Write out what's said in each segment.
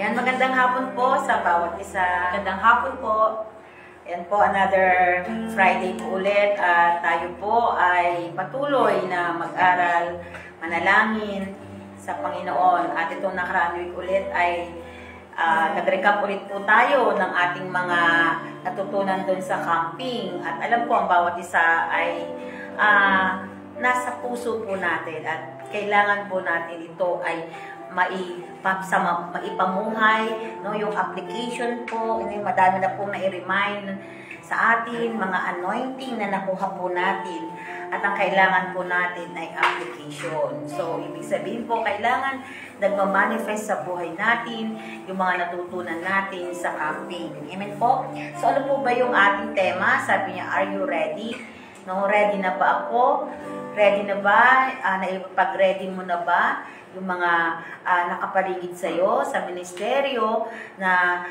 Ayan, magandang hapon po sa bawat isa. Magandang hapon po. Ayan po, another Friday po ulit. At tayo po ay patuloy na mag-aral, manalangin sa Panginoon. At itong nakaraan week ulit ay nag-recap ulit po tayo ng ating mga natutunan doon sa camping. At alam po, ang bawat isa ay nasa puso po natin. At kailangan po natin ito ay maipamuhay, no, yung application po, madami na pong nai-remind sa atin, mga anointing na nakuha po natin, at ang kailangan po natin ay application. So, ibig sabihin po, kailangan nagmamanifest sa buhay natin yung mga natutunan natin sa camping. Amen po? So, ano po ba yung ating tema? Sabi niya, are you ready? No, ready na ba ako? Ready na ba? Naipag-ready mo na ba yung mga nakapaligid sa'yo sa ministeryo na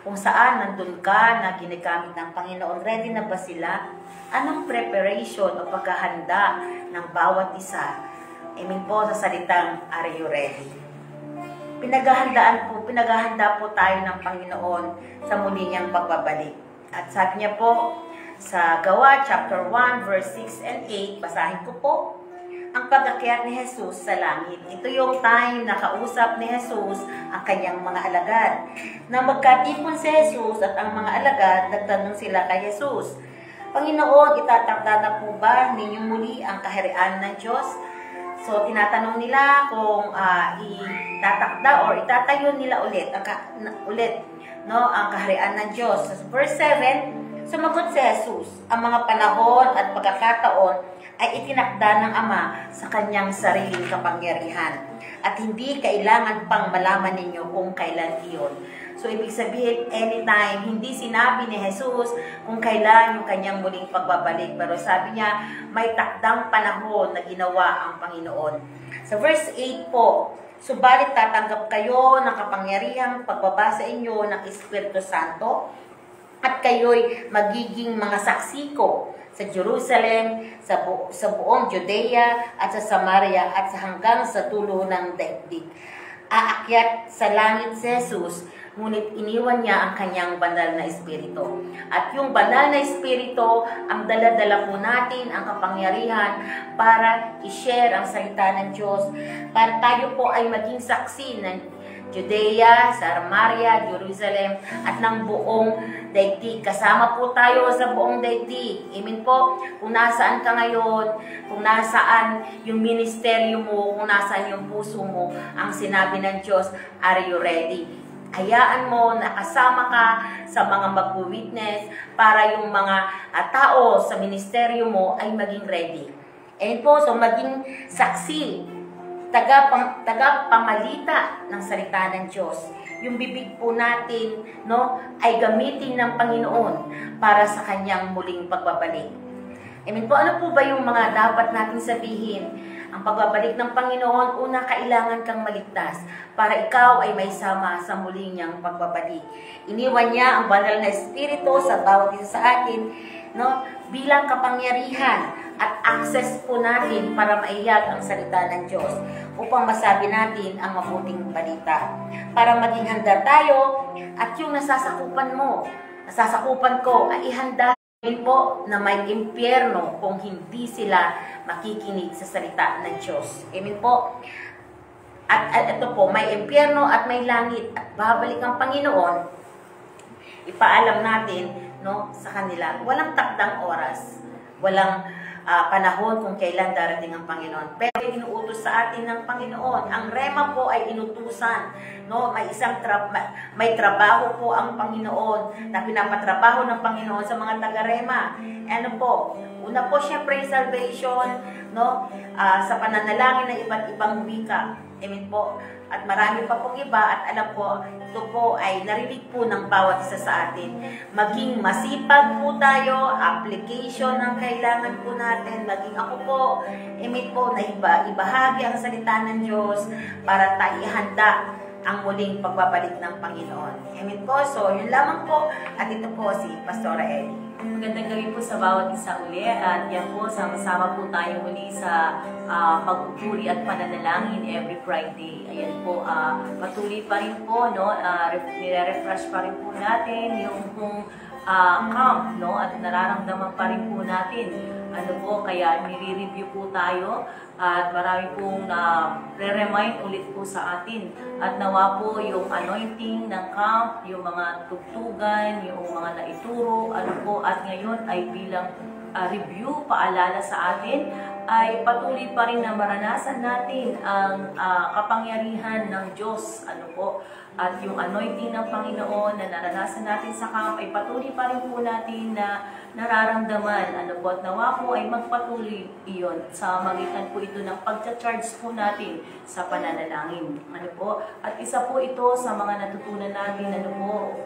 kung saan nandun ka na ginagamit ng Panginoon? Ready na ba sila? Anong preparation o paghahanda ng bawat isa? Amen po sa salitang, are you ready? Pinaghahanda po tayo ng Panginoon sa muli niyang pagbabalik. At sabi niya po sa Gawa chapter 1 verse 6 and 8, basahin ko po, ang pag-akyat ni Jesus sa langit. Ito yung time na kausap ni Jesus ang kanyang mga alagad. Na magkatipon si Jesus at ang mga alagad, nagtanong sila kay Jesus, Panginoon, itatakda na po ba ninyong muli ang kaharian ng Diyos? So, tinatanong nila kung itatakda or itatayo nila ulit ang kaharian ng Diyos. So, verse 7, sumagot si Jesus, ang mga panahon at pagkakataon ay itinakda ng Ama sa kanyang sariling kapangyarihan. At hindi kailangan pang malaman ninyo kung kailan iyon. So, ibig sabihin, anytime, hindi sinabi ni Jesus kung kailan yung kanyang muling pagbabalik. Pero sabi niya, may takdang panahon na ginawa ang Panginoon. Sa verse 8 po, subalit tatanggap kayo ng kapangyarihang pagbaba sa inyo ng Espiritu Santo at kayo'y magiging mga saksi ko sa Jerusalem, sa buong Judea at sa Samaria at sa hanggang sa dulo ng daigdig. Aakyat sa langit si Jesus, ngunit iniwan niya ang kanyang banal na espiritu. At yung banal na espiritu, ang dala-dala po natin, ang kapangyarihan para i-share ang salita ng Diyos, para tayo po ay maging saksi ng Judea, Samaria, Jerusalem, at ng buong daigdig. Kasama po tayo sa buong daigdig. Amen po. Kung nasaan ka ngayon, kung nasaan yung ministeryo mo, kung nasaan yung puso mo, ang sinabi ng Diyos, are you ready? Hayaan mo na kasama ka sa mga mag-witness para yung mga tao sa ministeryo mo ay maging ready. Amen po. So, maging saksi, tagapamalita ng salita ng Diyos. Yung bibig po natin, no, ay gamitin ng Panginoon para sa kanyang muling pagbabalik. Amen po. Ano po ba yung mga dapat natin sabihin? Ang pagbabalik ng Panginoon, una, kailangan kang maligtas para ikaw ay may sama sa muling niyang pagbabalik. Iniwan niya ang banal na espiritu sa bawat isa sa atin, no, bilang kapangyarihan at access po natin para maiyag ang salita ng Diyos upang masabi natin ang mabuting balita. Para maging handa tayo at yung nasasakupan ko ay ihanda din po na may impyerno kung hindi sila makikinig sa salita ng Diyos. Amen po. At ito po, may impyerno at may langit at babalik ang Panginoon. Ipaalam natin, no, sa kanila. Walang takdang oras. Walang panahon kung kailan darating ang Panginoon. Pero inuutos sa atin ng Panginoon. Ang rema po ay inutusan. No? May trabaho po ang Panginoon na pinapatrabaho ng Panginoon sa mga taga-rema. Ano po? Una po, syempre, salvation, no? Sa pananalangin ng iba't ibang wika. Amen po. At marami pa pong iba at alam po, ito po ay narinig po ng bawat isa sa atin. Maging masipag po tayo, application ang kailangan po natin. Maging ako po, amen po, na ibahagi ang salita ng Diyos para tayo ihanda ang muling pagbabalik ng Panginoon. Amen po. So, yun lamang po. At ito po si Pastora Ellie. Magandang gabi po sa bawat isa uli at yan po, sama-sama po tayo muli sa pagpupuri at pananalangin every Friday. Ayan po, patuloy pa rin po, no, nire-refresh pa rin po natin yung camp, no, at nararamdaman pa rin po natin. Ano po, kaya nire-review po tayo at marami pong re-remind ulit po sa atin. At nawa po yung anointing ng camp, yung mga tugtugan, yung mga naituro, ano po, at ngayon ay bilang review, paalala sa atin, ay patuloy pa rin na maranasan natin ang kapangyarihan ng Diyos, ano po, at yung anointing ng Panginoon na naranasan natin sa camp ay patuloy pa rin po natin na nararamdaman, ano po, at nawa po ay magpatuloy iyon sa magitan po ito ng pagcha-charge po natin sa pananalangin, ano po, at isa po ito sa mga natutunan natin, ano po,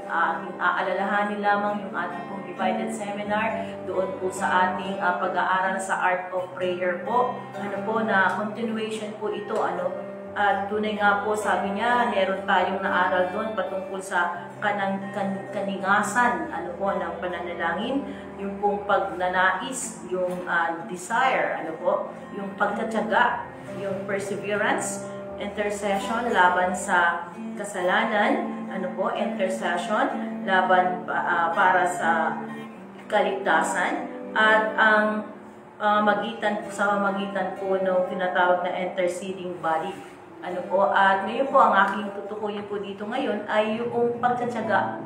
aalalahanin lamang yung ating pong divided seminar doon po sa ating pag-aaral sa Art of Prayer po, ano po, na continuation po ito, ano. At tunay nga po, sabi niya, meron tayong naaral doon patungkol sa kaningasan, ano po, ng pananalangin, yung pong pagnanais, yung desire, ano po, yung pagtatyaga, yung perseverance, intercession laban sa kasalanan, ano po, intercession laban para sa kaligtasan, at ang magitan po ng tinatawag na interceding body. Ano po, at ngayon po, ang aking tutukuyin po dito ngayon ay yung pagtsatsaga,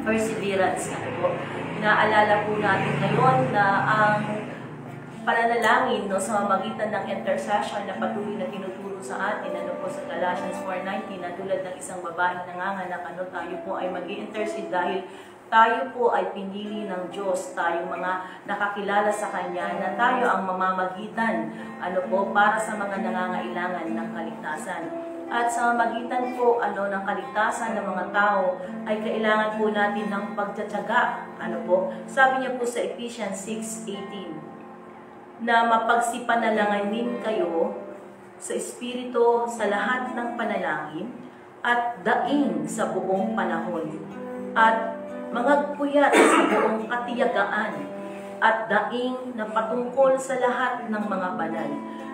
perseverance. Ano po, inaalala po natin ngayon na ang pananalangin, no, sa magitan ng intercession na patuloy na tinuturo sa atin, ano po, sa Galatians 4:19, na tulad ng isang babaeng nanganganak, ano, tayo po ay mag-i-intercede dahil tayo po ay pinili ng Diyos, tayong mga nakakilala sa Kanya, na tayo ang mamamagitan, ano po, para sa mga nangangailangan ng kaligtasan. At sa magitan po, ano, ng kaligtasan ng mga tao, ay kailangan po natin ng pagtsatsaga, ano po. Sabi niya po sa Ephesians 6:18, na mapagsipanalangin kayo sa Espiritu sa lahat ng panalangin at daing sa buong panahon, at mga puyat sa buong katiyagaan, at daing na patungkol sa lahat ng mga banal.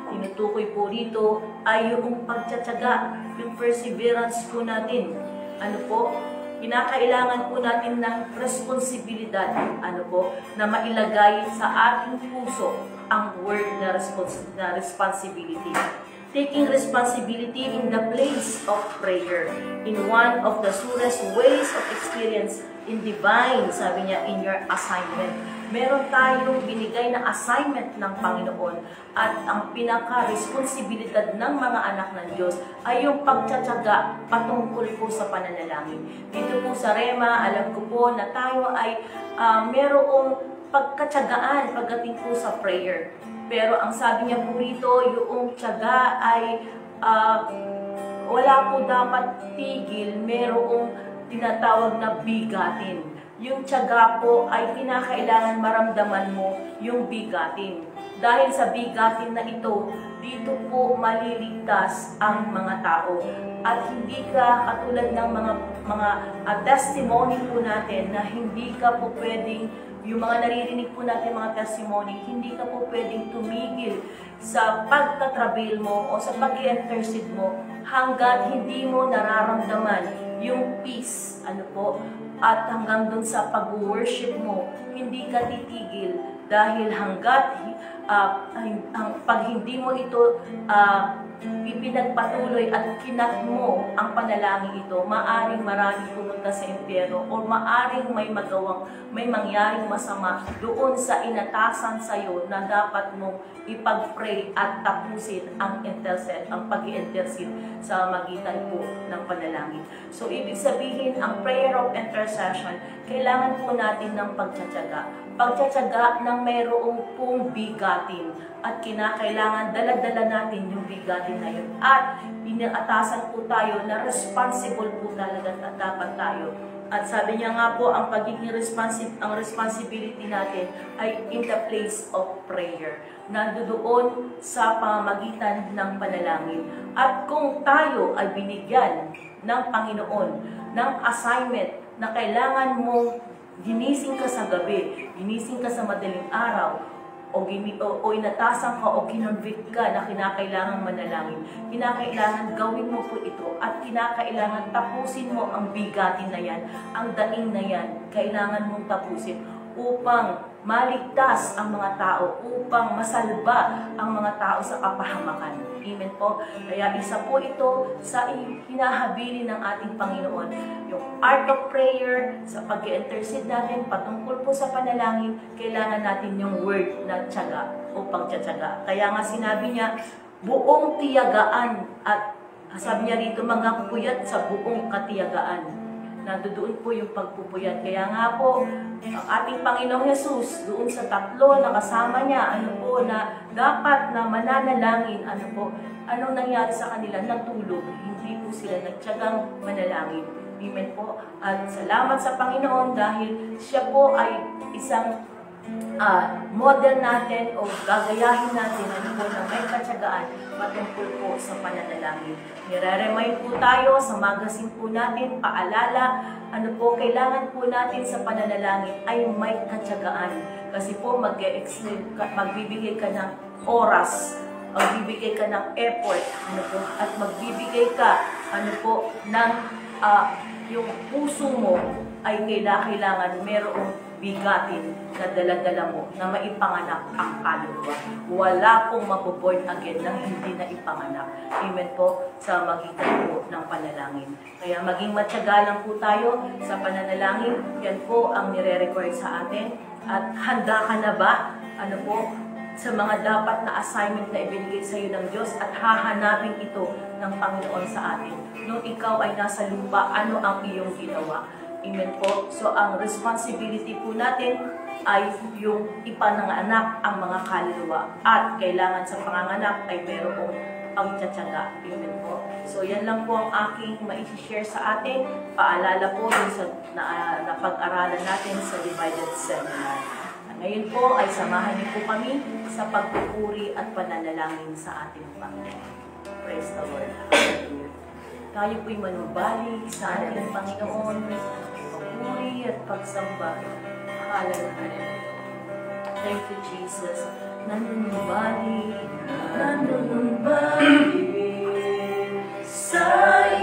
Tinutukoy po dito ay yung pagtsatsaga, yung perseverance po natin. Ano po? Kinakailangan po natin ng responsibilidad, ano po, na mailagay sa ating puso ang word na responsibility. Taking responsibility in the place of prayer, in one of the surest ways of experience in divine, sabi niya, in your assignment. Meron tayong binigay na assignment ng Panginoon, at ang pinaka-responsibilidad ng mga anak ng Diyos ay yung pagtsatsaga patungkol po sa pananalangin. Dito po sa Rema, alam ko po na tayo ay merong pagkatsagaan pagdating po sa prayer. Pero ang sabi niya po rito, yung tiyaga ay wala po dapat tigil, merong tinatawag na bigatin. Yung tiyaga po ay kinakailangan maramdaman mo yung bigatin. Dahil sa bigatin na ito, dito po maliligtas ang mga tao. At hindi ka katulad ng mga testimony po natin na hindi ka po pwedeng, yung mga naririnig po natin mga testimony, hindi ka po pwedeng tumigil sa pagtatrabil mo o sa pag-intercede mo hanggat hindi mo nararamdaman yung peace, ano po, at hanggang dun sa pag-worship mo, hindi ka titigil dahil hanggat pag hindi mo ito ipinagpatuloy at kinat mo ang panalangin ito, maaring maraming pumunta sa impyerno o maaring may mangyaring masama doon sa inatasan sa iyo na dapat mong ipag-pray at tapusin ang pag-i-intercede sa magitan po ng panalangin. So, ibig sabihin, ang prayer of intercession, kailangan po natin ng pagtsatsaga. Pagtsatsaga ng mayroong pong bigatin, at kinakailangan dala-dala natin yung bigatin na yun. At inaatasan po tayo na responsible po talaga at dapat tayo. At sabi niya nga po, ang pagiging responsibility natin ay in the place of prayer. Nandoon sa pamamagitan ng panalangin. At kung tayo ay binigyan ng Panginoon ng assignment na kailangan mong ginising ka sa gabi, ginising ka sa madaling araw, o inatasan ka o kinonvict ka na kinakailangan manalangin, kinakailangan gawin mo po ito at kinakailangan tapusin mo ang bigatin na yan, ang daing na yan, kailangan mong tapusin upang maligtas ang mga tao, upang masalba ang mga tao sa kapahamakan. Amen po. Kaya isa po ito sa hinahabili ng ating Panginoon. Yung art of prayer, sa pag-intercede natin, patungkol po sa panalangin, kailangan natin yung word na tiyaga o pagtsatsaga. Kaya nga sinabi niya, buong tiyagaan at sabi niya rito, mga puyat sa buong katiyagaan. Nandoon po yung pagpupuyat. Kaya nga po, ang ating Panginoong Yesus, doon sa tatlo na kasama niya, na dapat na mananalangin, anong nangyari sa kanila? Natulog. Hindi po sila nagtiyagang manalangin. Amen po. At salamat sa Panginoon dahil siya po ay isang model natin o gagayahin natin na may katsagaan patungkol po sa pananalangin. Nire-remind po tayo sa magasin po natin, paalala, kailangan po natin sa pananalangin ay may katsagaan. Kasi po magbibigay ka ng oras, magbibigay ka ng effort, at magbibigay ka, ng yung puso mo ay kailangan merong bigatin na dala-dala mo na maipanganak ang kaluluwa. Wala pong mabuborn again na hindi na ipanganak. Amen po sa magitan po ng panalangin. Kaya maging matyaga lang po tayo sa pananalangin. Yan po ang nire-record sa atin. At handa ka na ba? Sa mga dapat na assignment na ibinigay sa iyo ng Diyos at hahanapin ito ng Panginoon sa atin. Nung ikaw ay nasa lupa, ano ang iyong ginawa? Amen po. So, ang responsibility po natin ay yung ipananganak ang mga kaluluwa. At kailangan sa panganganak ay merong pagtsatsaga. Amen po. So, yan lang po ang aking ma-share sa atin. Paalala po yung sa napag-aralan natin sa Divided Seminar. Ngayon po ay samahan niyo po kami sa pagpupuri at pananalangin sa ating Panginoon. Praise the Lord. Tayo po'y manumbalik sa ating Panginoon. Pagpuri at pagsamba. Hallelujah. Thank you, Jesus. Nanunumbalik sa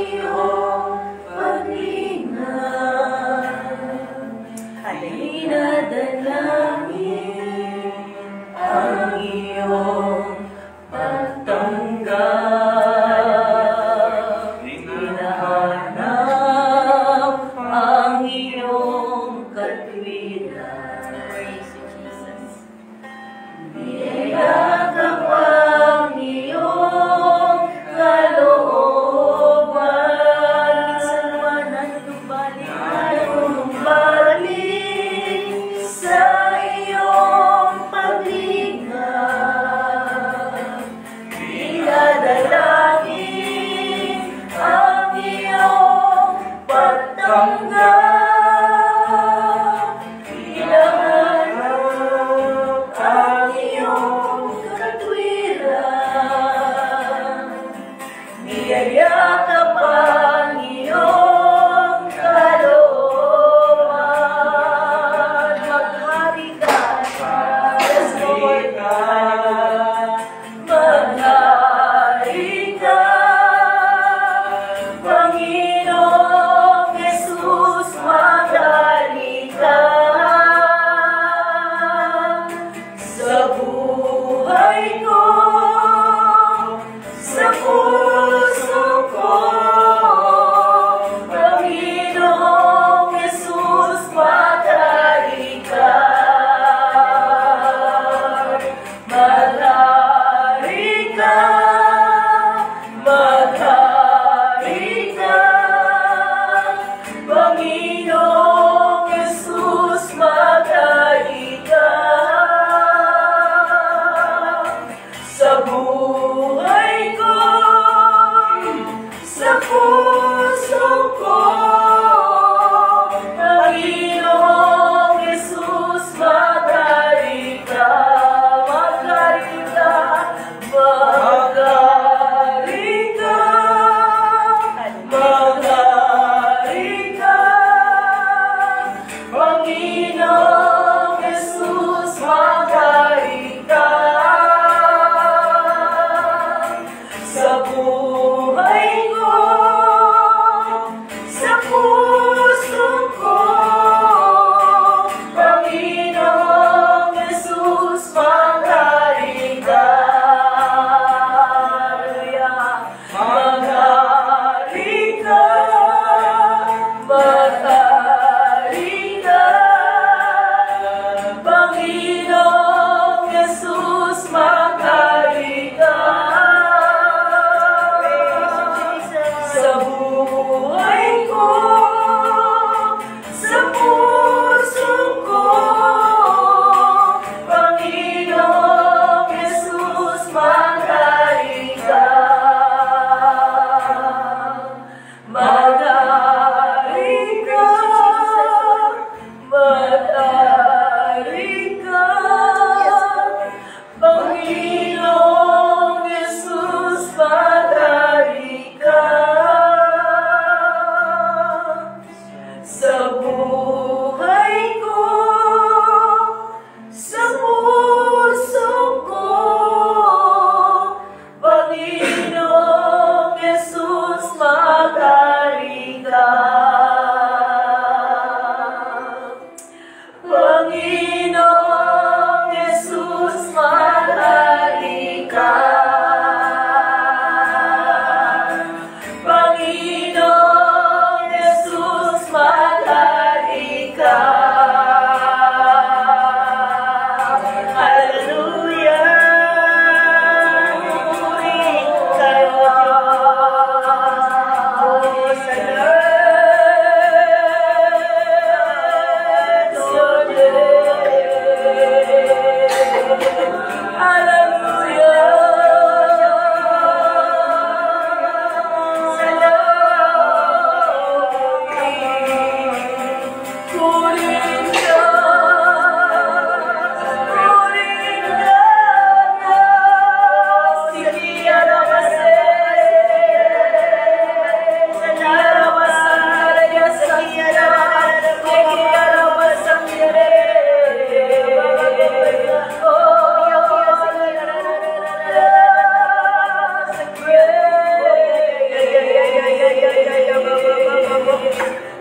iyong paglingan. Dinadalangin ang iyong pagtanggap. Hinahanap ang iyong katwiran. Praise you, Jesus. Niyayakap ang iyong buhay ko, sa puso ko, Panginoong Jesus, maghari ka. Maghari ka, maghari ka, Panginoong Jesus, maghari ka. Sa buhay ko, sa puso ko, Panginoong Jesus, maghari ka. Maghari ka, maghari ka, Panginoong Jesus, maghari ka. Sa buhay ko, sa puso ko, Panginoong Jesus, maghari ka. Panginoong Jesus, maghari ka. Panginoong Jesus, maghari ka. Hallelujah! Purihin kayo, Diyos.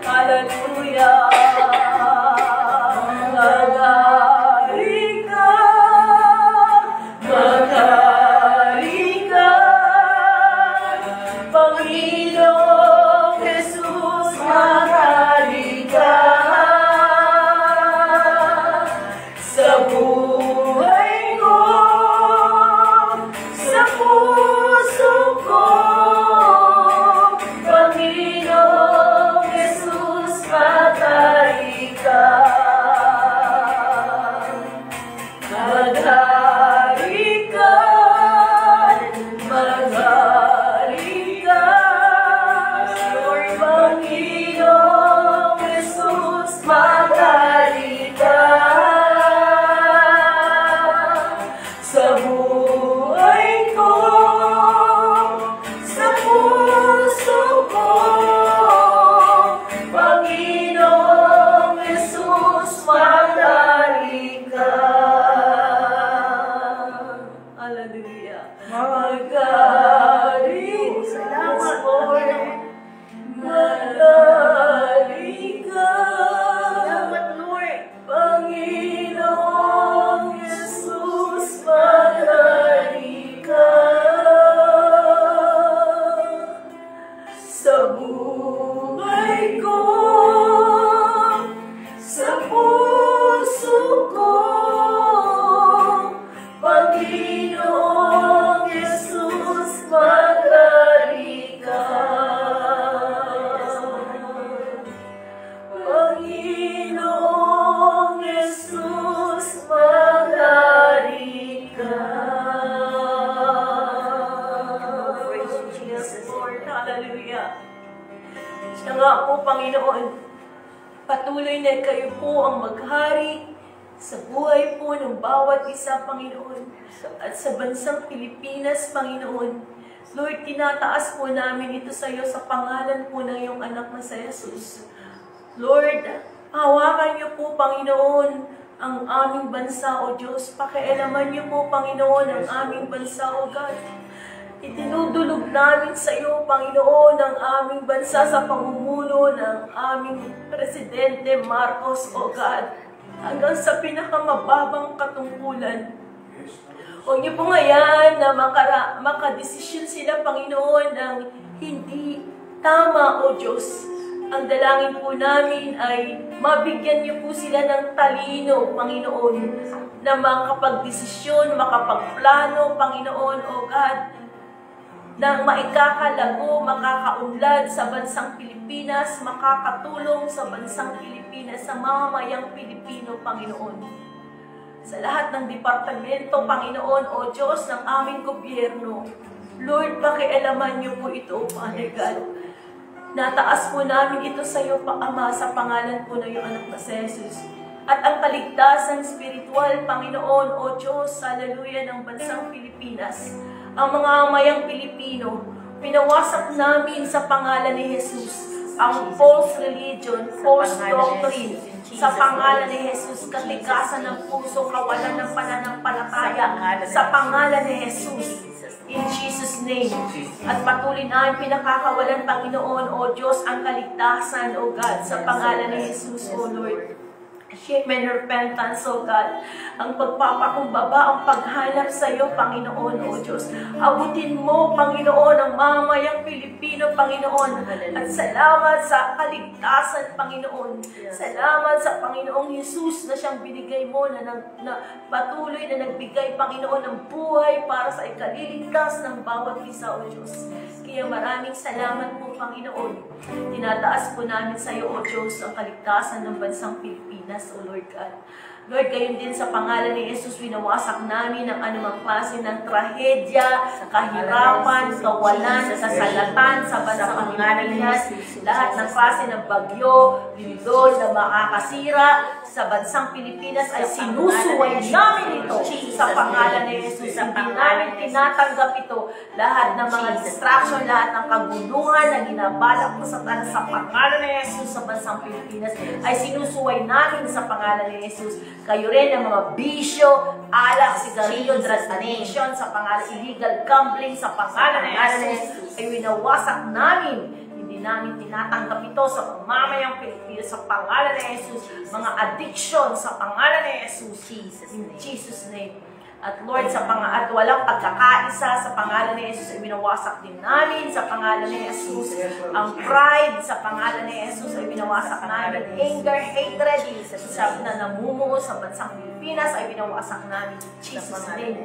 Hallelujah. Maghari ka, maghari ka, Panginoong Jesus, maghari ka. Sa buhay ko, sa puso ko, Panginoong Jesus, maghari ka. Maghari ka, maghari ka, Panginoong Jesus, maghari ka. Sa buhay ko, sa puso ko, Panginoong Jesus, maghari ka. Hallelujah. Maghari ka. Salamat, Lord. Maghari ka. Salamat, Lord. Panginoong Jesus, maghari ka. Sa buhay ko, sa puso ko, Panginoong Jesus, maghari ka. Panginoong Jesus, maghari ka. Praise you, Jesus. Lord, hallelujah. Siya nga po, Panginoon, patuloy na kayo po ang maghari sa buhay po ng bawat isa, Panginoon, at sa bansang Pilipinas, Panginoon. Lord, tinataas po namin ito sa iyo sa pangalan po ng iyong anak na sa Jesus. Lord, hawakan niyo po, Panginoon, ang aming bansa, O Diyos. Pakialaman niyo po, Panginoon, ang aming bansa, O God. Itinudulog namin sa iyo, Panginoon, ang aming bansa sa pamumuno ng aming Presidente Marcos, O God, hanggang sa pinakamababang katungkulan. Huwag niyo po ngayon na makadesisyon sila, Panginoon, ng hindi tama, O Diyos. Ang dalangin po namin ay mabigyan niyo po sila ng talino, Panginoon, na makapagdesisyon, makapagplano, Panginoon, O God, na maikakalago, makakaunlad sa bansang Pilipinas, makakatulong sa bansang Pilipinas, sa mamamayang Pilipino, Panginoon. Sa lahat ng departamento, Panginoon, O Diyos, ng aming gobyerno, Lord, pakialaman niyo po ito, Father God. Nataas po namin ito sa iyo, Ama, sa pangalan po ng iyong anak na si Jesus. At ang kaligtasan spiritual, Panginoon, O Diyos, hallelujah, ng bansang Pilipinas, ang mga mayang Pilipino, pinawasak namin sa pangalan ni Jesus ang false religion, false doctrine, sa pangalan ni Jesus, katikasan ng puso, kawalan ng pananampalataya, sa pangalan ni Jesus. In Jesus' name. At patuloy na pinakakawalan, Panginoon, O Diyos, ang kaligtasan, O God, sa pangalan ni Jesus, O Lord. Shame and repentance, O God. Ang pagpapakumbaba, ang paghanap sa iyo, Panginoon, O Diyos. Abutin mo, Panginoon, ang mamayang Pilipino, Panginoon. At salamat sa kaligtasan, Panginoon. Salamat sa Panginoong Jesus na siyang binigay mo, na patuloy na nagbigay, Panginoon, ng buhay para sa ikaliligtas ng bawat isa, O Diyos. Kaya maraming salamat po, Panginoon. Tinataas po namin sa iyo, O Diyos, ang kaligtasan ng bansang Pilipinas, O Lord God. Lord, gayon din sa pangalan ni Jesus, winawasak namin ang anumang klase ng trahedya, kahirapan, kawalan, kasalatan sa bansang Pilipinas, lahat ng klase ng bagyo, lindol na makakasira sa bansang Pilipinas ay sinusuway namin ito sa pangalan ni Jesus. Hindi namin tinatanggap ito. Lahat ng mga distraction, lahat ng kaguluhan na ginabalak mo sa pangalan ni Jesus sa bansang Pilipinas ay sinusuway namin sa pangalan ni Jesus. Kayo rin ang mga bisyo, alak, sigarilyo, drug addiction, sa pangalan, illegal gambling, sa pangalan ni Jesus, ay winawasak namin. Hindi namin tinatanggap ito sa pamamayang Pilipinas, sa pangalan ni Jesus. Mga addiction, sa pangalan ni Jesus. In Jesus' name. At Lord, at walang pagkakaisa, sa pangalan ni Jesus ay binawasak din namin, sa pangalan ni Jesus. Ang pride, sa pangalan ni Jesus ay binawasak namin. Anger, hatred, na namumuo sa bansang Pilipinas ay binawasak namin in Jesus' name.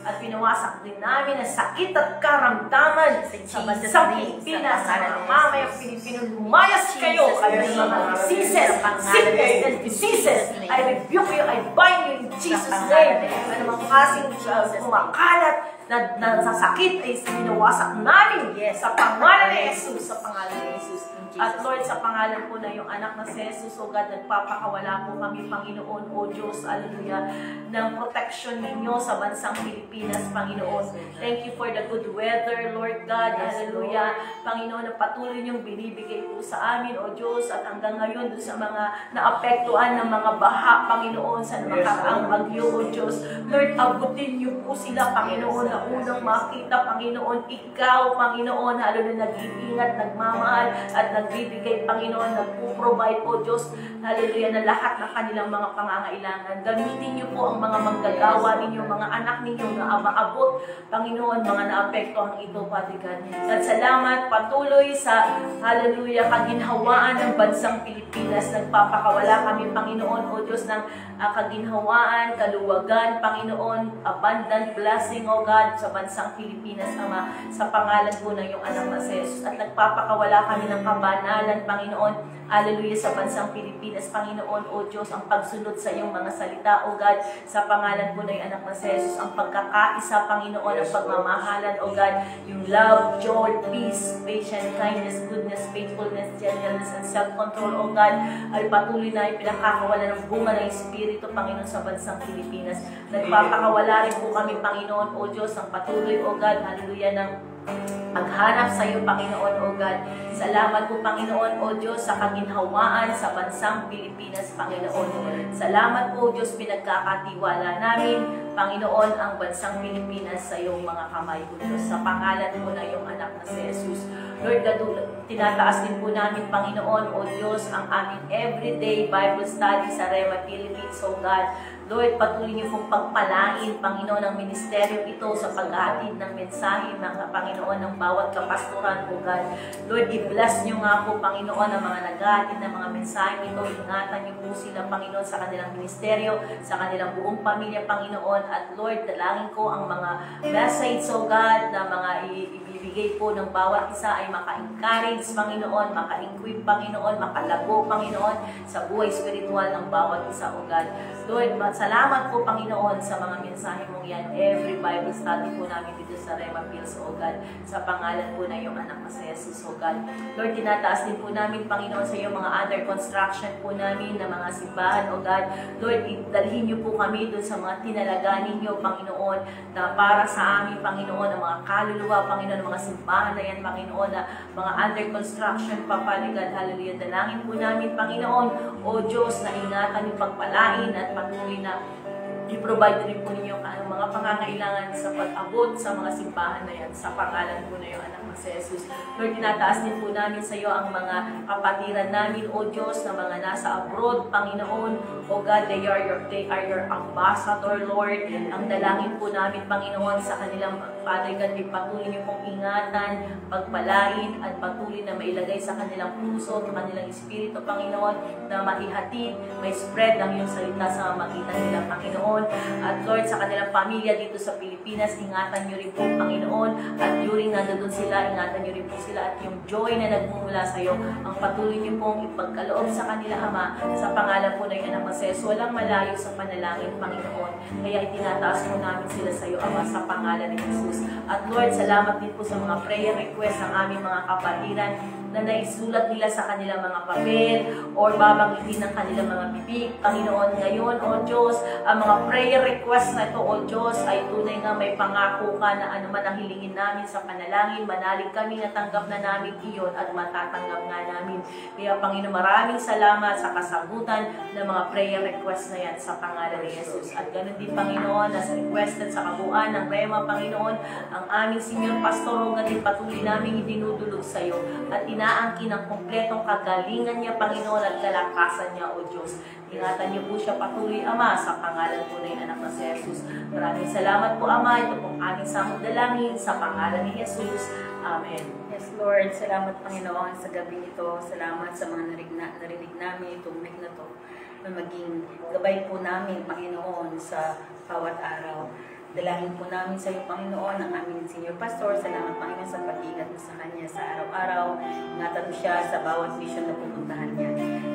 At binawasak din namin ang sakit at karamdaman sa bansang Pilipinas, sa mga mamayang Pilipino. Lumayas kayo ng mga diseases, sickness and diseases. I rebuke you, I bind you in Jesus' name. Ano mga kasing kumakalat na sasakit ay binawasak namin sa pangalan ni Jesus, sa pangalan ni Jesus. At Lord, sa pangalan po na yung anak na si Jesus, O God, nagpapakawala po kami, Panginoon, O Diyos, hallelujah, ng protection ninyo sa bansang Pilipinas, Panginoon. Thank you for the good weather, Lord God, hallelujah. Panginoon, na patuloy niyong binibigay po sa amin, O Diyos, at hanggang ngayon doon sa mga naapektuhan ng mga baha, Panginoon, sa nakaraang bagyo, O Diyos. Lord, abutin niyo po sila, Panginoon, na unang makita, Panginoon, ikaw, Panginoon, hallelujah, nag-iingat, nagmamahal, at nagbibigay, Panginoon, nagpo-provide, O Diyos, hallelujah, na lahat ng kanilang mga pangangailangan. Gamitin niyo po ang mga manggagawa ninyo, mga anak ninyo na maabot, Panginoon, mga naapektuhan ito, Father God. At salamat patuloy sa, hallelujah, kaginhawaan ng bansang Pilipinas. Nagpapakawala kami, Panginoon, O Diyos, ng kaginhawaan, kaluwagan, Panginoon, abundant blessing, O God, sa bansang Pilipinas, Ama, sa pangalan po ng iyong anak na si Jesus. At nagpapakawala kami ng kabanalan, Panginoon, hallelujah, sa bansang Pilipinas, Panginoon, O Diyos, ang pagsunod sa iyong mga salita, O God, sa pangalan po ng iyong anak na si Jesus, ang pagkakaisa, Panginoon, ang pagmamahalan, O God, yung love, joy, peace, patience, kindness, goodness, faithfulness, gentleness, and self-control, O God, ay patuloy na ipinakakawala ng bunga ng Espiritu, Panginoon, sa bansang Pilipinas. Nagpapakawala rin po kami, Panginoon, O Diyos, ang patuloy, O God, hallelujah, ng maghanap sa iyo, Panginoon, O God. Salamat po, Panginoon, O Diyos, sa kaginhawaan sa bansang Pilipinas, Panginoon. Salamat po, Diyos, pinagkakatiwala namin, Panginoon, ang bansang Pilipinas sa iyong mga kamay, O Diyos. Sa pangalan po na iyong anak na Lord God, tinataas din po namin, Panginoon, O Diyos, ang aming everyday Bible study sa Rema Philippines, O God. Lord, patuloy niyo pong pagpalain, Panginoon, ang ministeryo ito sa paghahatid ng mensahe ng Panginoon ng bawat kapastoran, O God. Lord, i-bless niyo nga po, Panginoon, ang mga naghahatid ng mga mensahe ito. Ingatan niyo po sila, Panginoon, sa kanilang ministeryo, sa kanilang buong pamilya, Panginoon. At Lord, dalangin ko ang mga message, O God, na mga ibibigay po ng bawat isa ay maka-encourage, Panginoon, maka-equip, Panginoon, makalago, Panginoon, sa buhay spiritual ng bawat isa, O God. Lord, salamat po, Panginoon, sa mga mensahe mong yan. Every Bible study po namin dito sa Rema Hills, O God, sa pangalan po na iyong anak na si Jesus, O God. Lord, tinataas din po namin, Panginoon, sa iyong mga under construction po namin na mga simbahan, O God. Lord, dalhin niyo po kami doon sa mga tinalaganin niyo, Panginoon, na para sa amin, Panginoon, ang mga kaluluwa, Panginoon, ang mga simbahan na yan, Panginoon, na mga under construction, papaligad, hallelujah. Dalangin po namin, Panginoon, O Diyos, na ingatan yung pagpalain at patuloy na i-provide rin po ninyo ang mga pangangailangan sa pag-abot sa mga simbahan na yan, sa pangalan po na yung anak na si Jesus. Lord, tinataas din po namin sa iyo ang mga kapatiran namin, O Diyos, na mga nasa abroad, Panginoon, O God, they are your ambassador, Lord. Ang dalangin po namin, Panginoon, sa kanilang Father God, patuloy niyo pong ingatan, pagpalain, at patuloy na mailagay sa kanilang puso, sa kanilang espiritu, Panginoon, na maihatid, may spread ang iyong salita sa magitan nila, Panginoon. At Lord, sa kanilang pamilya dito sa Pilipinas, ingatan niyo rin po, Panginoon, at during nandoon sila, ingatan niyo rin po sila, at yung joy na nagmumula sa iyo, ang patuloy niyo pong ipagkaloob sa kanila, Ama, sa pangalan po na yung anak Moses, walang malayo sa panalangin, Panginoon. Kaya itinataas po namin sila sa iyo, Ama, sa pangalan ni Jesus. At Lord, salamat din po sa mga prayer request ng aming mga kapatiran na naisulat nila sa kanilang mga papel or babanggitin ng kanilang mga bibig. Panginoon, ngayon, O Diyos, ang mga prayer request na ito, O Diyos, ay tunay nga may pangako ka na anuman ang hilingin namin sa panalangin, manalig kami na tanggap na namin iyon at matatanggap nga namin. Kaya, Panginoon, maraming salamat sa kasagutan ng mga prayer request na yan sa pangalan ni Jesus. At ganun din, Panginoon, na sa requested sa kabuuan ng Rema, Panginoon, ang aming senior pastor, O God, patuloy namin idinudulog sa iyo at inaangkin ang kompletong kagalingan niya, Panginoon, at kalakasan niya, O Diyos. Ingatan niyo po siya patuloy, Ama, sa pangalan po na yung anak na si Jesus. Maraming salamat po, Ama. Ito pong aming samot dalangin sa pangalan ni Jesus. Amen. Yes, Lord. Salamat, Panginoon, sa gabi ito. Salamat sa mga narinig namin itong mic na to na maging gabay po namin, Panginoon, sa bawat araw. Dalangin po namin sa iyo, Panginoon, ang aming senior pastor. Salamat, Panginoon, sa pag-ingat mo sa kanya sa araw-araw. Ingatan mo siya sa bawat mission na pupuntahan niya.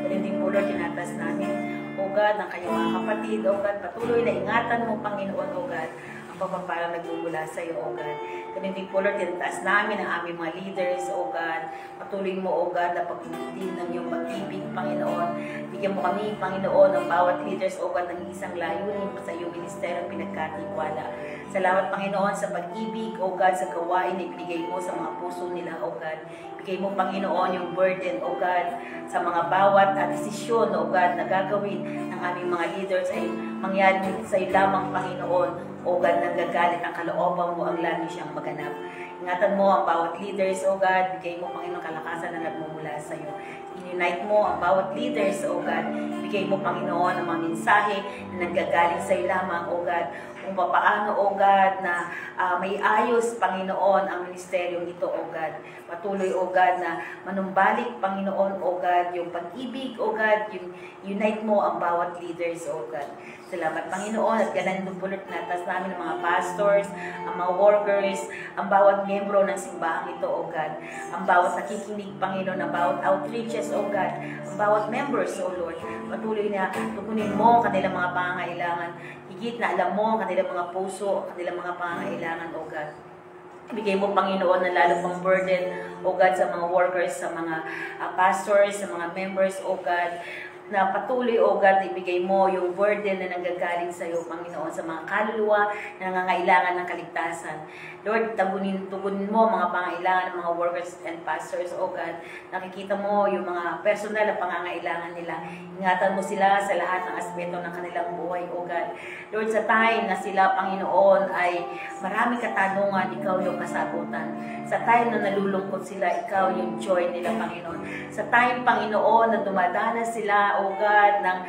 Dahil din po, Lord, tinatas namin, O God, ng kanyang mga kapatid, O God, patuloy na ingatan mo, Panginoon, O God, ang pagpapalang nagmumula sa iyo, O God. Ganun din po, Lord, tinataas namin ang aming mga leaders, O God. Patuloy mo, O God, na pagpipigil ng iyong pag-ibig, Panginoon. Bigyan mo kami, Panginoon, ang bawat leaders, O God, ng isang layunin sa iyong ministeryo pinagkatiwala. Salamat, Panginoon, sa pag-ibig, O God, sa gawain na ibigay mo sa mga puso nila, O God. Bigay mo, Panginoon, yung burden, O God, sa mga bawat desisyon, O God, na gagawin ng aming mga leaders ay mangyari sa iyo lamang, Panginoon. O God, nanggagalit ang kalooban mo ang lagi siyang maganap. Ingatan mo ang bawat leaders, O God. Bigay mo, Panginoon, kalakasan na nagmumula sa iyo. In-unite mo ang bawat leaders, O God. Bigay mo, Panginoon, ang mga mensahe na nanggagaling sa iyo lamang, O God. Kung paano, O God, na may ayos, Panginoon, ang ministeryong ito, O God. Patuloy, O God, na manumbalik, Panginoon, O God, yung pag-ibig, O God, yung unite mo ang bawat leaders, O God. Salamat, Panginoon, at ganan ng pulot natas namin ang mga pastors, ang mga workers, ang bawat membro ng simbahang ito, O God. Ang bawat nakikinig, Panginoon, ang bawat outreaches, O God. Ang bawat members, O Lord. Patuloy na tukunin mo ang kanilang mga pangangailangan. Higit na alam mo ang kanilang mga puso, ang kanilang mga pangangailangan, O God. Bigay mo, Panginoon, na lalo pang burden, O God, sa mga workers, sa mga pastors, sa mga members, O God. na patuloy, O God, na ibigay mo yung burden na nanggagaling sa iyo, Panginoon, sa mga kaluluwa na nangangailangan ng kaligtasan. Lord, tugunin mo mga pangailangan ng mga workers and pastors, O God. Nakikita mo yung mga personal na pangangailangan nila. Ingatan mo sila sa lahat ng aspeto ng kanilang buhay, O God. Lord, sa time na sila, Panginoon, ay marami katanungan, ikaw yung kasagutan. Sa time na nalulungkot sila, ikaw yung joy nila, Panginoon. Sa time, Panginoon, na dumadanas sila, O God, ng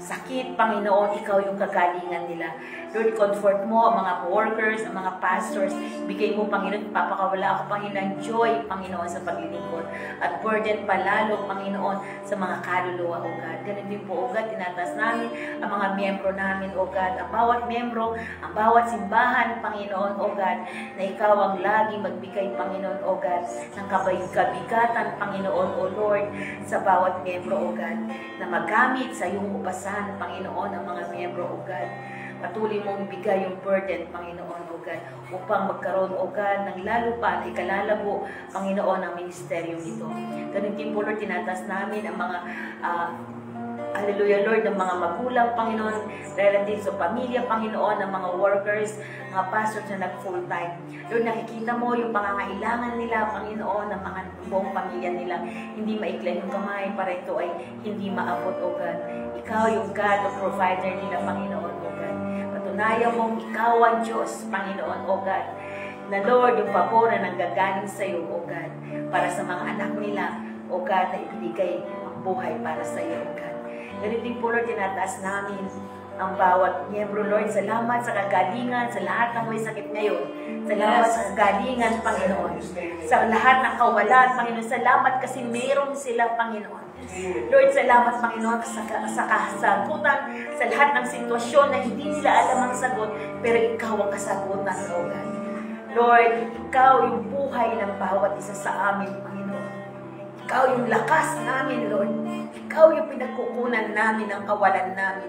sakit, Panginoon, ikaw yung kagalingan nila. Lord, comfort mo ang mga workers, ang mga pastors. Bigay mo, Panginoon, papakawala ako, Panginoon, joy, Panginoon, sa paglilingkod. At burden palalo, Panginoon, sa mga kaluluwa, O God. Ganun din po, O God, tinatas namin ang mga miyembro namin, O God. Ang bawat miyembro, ang bawat simbahan, Panginoon, O God, na ikaw ang laging magbigay, Panginoon, O God, ng kabigatan, Panginoon, O Lord, sa bawat miyembro, O God, na magamit sa iyong upasan, Panginoon, ang mga miyembro, O God. Patuloy mong ibigay yung burden, Panginoon, O God, upang magkaroon, O God, ng lalo pa na ikalalabo, Panginoon, ang ministeryong ito. Ganun din po, Lord, tinatas namin ang mga Hallelujah, Lord, ng mga magulang, Panginoon, relatives o pamilya, Panginoon, ng mga workers, mga pastors na nag-full-time. Lord, nakikita mo yung pangangailangan nila, Panginoon, ng mga buong pamilya nila. Hindi maiklan yung kamay para ito ay hindi maabot, O God. Ikaw yung God o provider nila, Panginoon, O God. Patunayan mong ikaw ang Diyos, Panginoon, O God. Na Lord, yung pabor na nanggagaling sa iyo, O God, para sa mga anak nila, O God, na ibinigay ang buhay para sa iyo, O God. Ganun din po, Lord, tinataas namin ang bawat miyembro, Lord. Salamat sa kagalingan, sa lahat ng may sakit ngayon. Salamat sa kagalingan, Panginoon. Sa lahat ng kawalan, Panginoon. Salamat kasi meron sila, Panginoon. Lord, salamat, Panginoon, sa kasagutan, sa lahat ng sitwasyon na hindi nila alam ang sagot, pero ikaw ang kasagutan, Lord. Lord, ikaw yung buhay ng bawat isa sa amin, Panginoon. Ikaw yung lakas namin, Lord. Ikaw yung pinagkukunan namin ng kawalan namin.